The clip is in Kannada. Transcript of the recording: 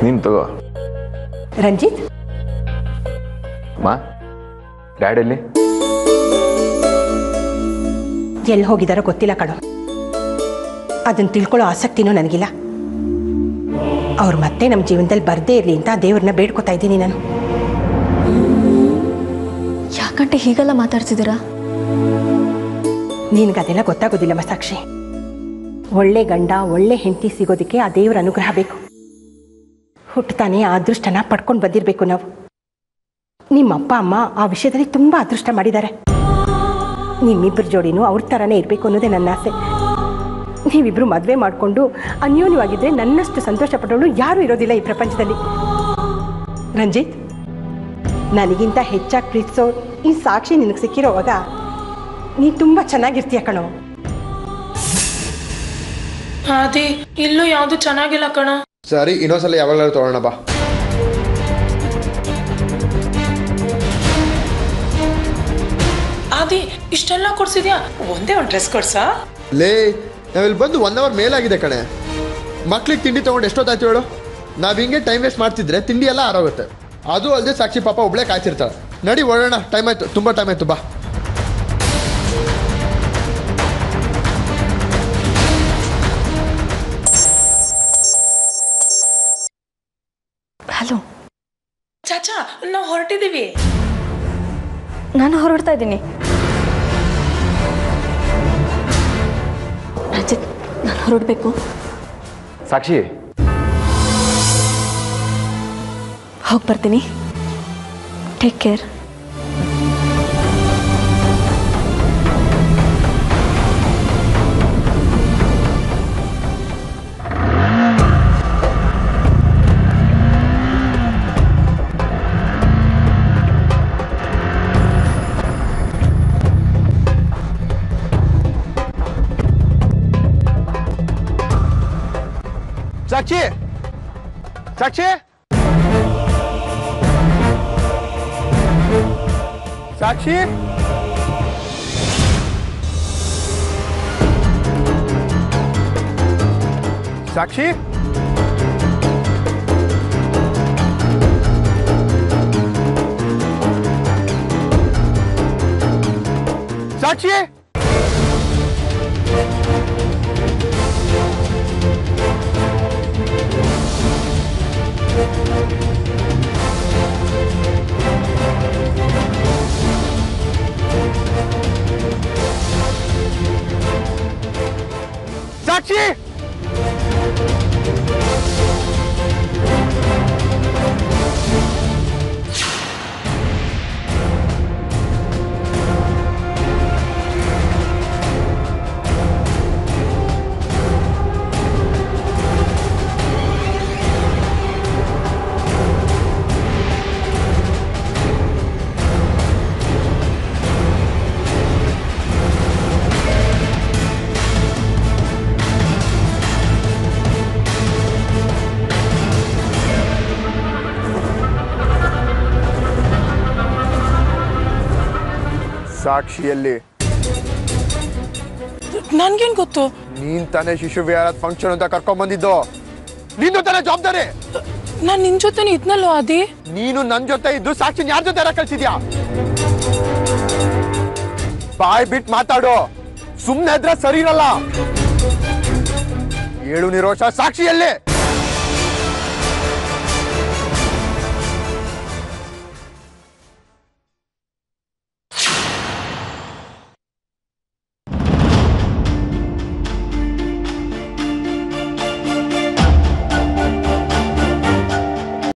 ನೀನು ತಗೋ. ರಂಜಿತ್ ಮಾ, ಡ್ಯಾಡಲ್ಲಿ ಎಲ್ಲಿ ಹೋಗಿದಾರೋ ಗೊತ್ತಿಲ್ಲ ಕಣೋ. ಅದನ್ನು ತಿಳ್ಕೊಳ್ಳೋ ಆಸಕ್ತಿನೂ ನನಗಿಲ್ಲ. ಅವ್ರು ಮತ್ತೆ ನಮ್ಮ ಜೀವನದಲ್ಲಿ ಬರದೇ ಇರಲಿ ಅಂತ ದೇವ್ರನ್ನ ಬೇಡ್ಕೊತಾ ಇದ್ದೀನಿ ನಾನು. ಯಾಕಂటే ಹೀಗೆಲ್ಲ ಮಾತಾಡ್ತಿದ್ದೀರಾ? ನಿನಗದೆಲ್ಲ ಗೊತ್ತಾಗೋದಿಲ್ಲಮ್ಮ ಸಾಕ್ಷಿ. ಒಳ್ಳೆ ಗಂಡ ಒಳ್ಳೆ ಹೆಂಡತಿ ಸಿಗೋದಕ್ಕೆ ಆ ದೇವರ ಅನುಗ್ರಹ ಬೇಕು. ಹುಟ್ಟುತ್ತಾನೆ ಆ ಅದೃಷ್ಟನ ಪಡ್ಕೊಂಡು ಬಂದಿರಬೇಕು ನಾವು. ನಿಮ್ಮ ಅಪ್ಪ ಅಮ್ಮ ಆ ವಿಷಯದಲ್ಲಿ ತುಂಬ ಅದೃಷ್ಟ ಮಾಡಿದ್ದಾರೆ. ನಿಮ್ಮಿಬ್ಬರ ಜೋಡಿನೂ ಅವ್ರ ಥರನೇ ಇರಬೇಕು ಅನ್ನೋದೇ ನನ್ನ ಆಸೆ. ನೀವಿಬ್ಬರು ಮದುವೆ ಮಾಡಿಕೊಂಡು ಅನ್ಯೋನ್ಯವಾಗಿದ್ದರೆ ನನ್ನಷ್ಟು ಸಂತೋಷ ಪಡೋಳು ಯಾರೂ ಇರೋದಿಲ್ಲ ಈ ಪ್ರಪಂಚದಲ್ಲಿ. ರಂಜಿತ್, ನನಗಿಂತ ಹೆಚ್ಚಾಗಿ ಪ್ರೀತಿಸೋ ಈ ಸಾಕ್ಷಿ ನಿನಗೆ ಸಿಕ್ಕಿರೋವಾಗ ನೀ ತುಂಬ ಚೆನ್ನಾಗಿರ್ತೀಯ ಕಣೋ. ಆದಿ, ಇಲ್ಲೂ ಯಾವುದು ಚೆನ್ನಾಗಿಲ್ಲ ಕಣ. ಸರಿ, ಇನ್ನೊಂದ್ಸಲ ಯಾವಾಗಲಾದ್ರು ತಗೊಳ್ಳೋಣ ಬಾ. ಆದಿ, ಇಷ್ಟೆಲ್ಲ ಕೊಡ್ಸಿದ್ಯಾ? ಒಂದೇ ಒಂದು ಡ್ರೆಸ್ ಕೊಡ್ಸಾ? ಲೇ, ನಾವಿಲ್ಲಿ ಬಂದು 1 hour ಮೇಲಾಗಿದೆ ಕಣೆ. ಮಕ್ಳಿಗೆ ತಿಂಡಿ ತೊಗೊಂಡು ಎಷ್ಟೊತ್ತಾಯ್ತು ಹೇಳು? ನಾವು ಹಿಂಗೆ ಟೈಮ್ ವೇಸ್ಟ್ ಮಾಡ್ತಿದ್ರೆ ತಿಂಡಿ ಎಲ್ಲ ಆರೋಗುತ್ತೆ. ಅದು ಅಲ್ಲದೆ ಸಾಕ್ಷಿ ಪಾಪ ಒಬ್ಳೆ ಕಾಯ್ತಿರ್ತಾಳೆ. ನಡಿ ಓಡೋಣ, ಟೈಮ್ ಆಯ್ತು, ತುಂಬ ಟೈಮ್ ಆಯ್ತು, ಬಾ. ಹಲೋ ಚಾಚಾ, ನಾವು ಹೊರಟಿದ್ದೀವಿ. ನಾನು ಹೊರಡ್ತಾ ಇದ್ದೀನಿ. ರಂಜಿತ್, ನಾನು ಹೊರಡಬೇಕು. ಸಾಕ್ಷಿ, ಹೋಗಿ ಬರ್ತೀನಿ. Take care. ಸಾಕ್ಷಿ, ಸಾಕ್ಷಿ, ಸಾಕ್ಷಿ, ಸಾಕ್ಷಿ, ಸಾಕ್ಷಿ, ಸಾಕ್ಷಿ, ಸಾಕ್ಷಿಯಲ್ಲಿ ನನ್ಗೇನ್ ಗೊತ್ತು? ನೀನ್ ತಾನೇ ಶಿಶು ವಿಹಾರದ ಫಂಕ್ಷನ್ ಅಂತ ಕರ್ಕೊಂಡ್ ಬಂದಿದ್ದು. ನಿಂದು ತಾನೇ ಜವಾಬ್ದಾರಿ. ನಾನ್ ನಿನ್ ಜೊತೆ ಇದ್ನಲ್ಲೋ ಆದಿ. ನೀನು ನನ್ ಜೊತೆ ಇದ್ದು ಸಾಕ್ಷಿ ಯಾರ ಜೊತೆ ಕಳ್ಸಿದ್ಯಾ? ಬಾಯ್ ಬಿಟ್ ಮಾತಾಡು, ಸುಮ್ನೆ ಇದ್ರೆ ಸರಿ ಇರಲ್ಲ. 7 ನಿರೋಷ ಸಾಕ್ಷಿಯಲ್ಲಿ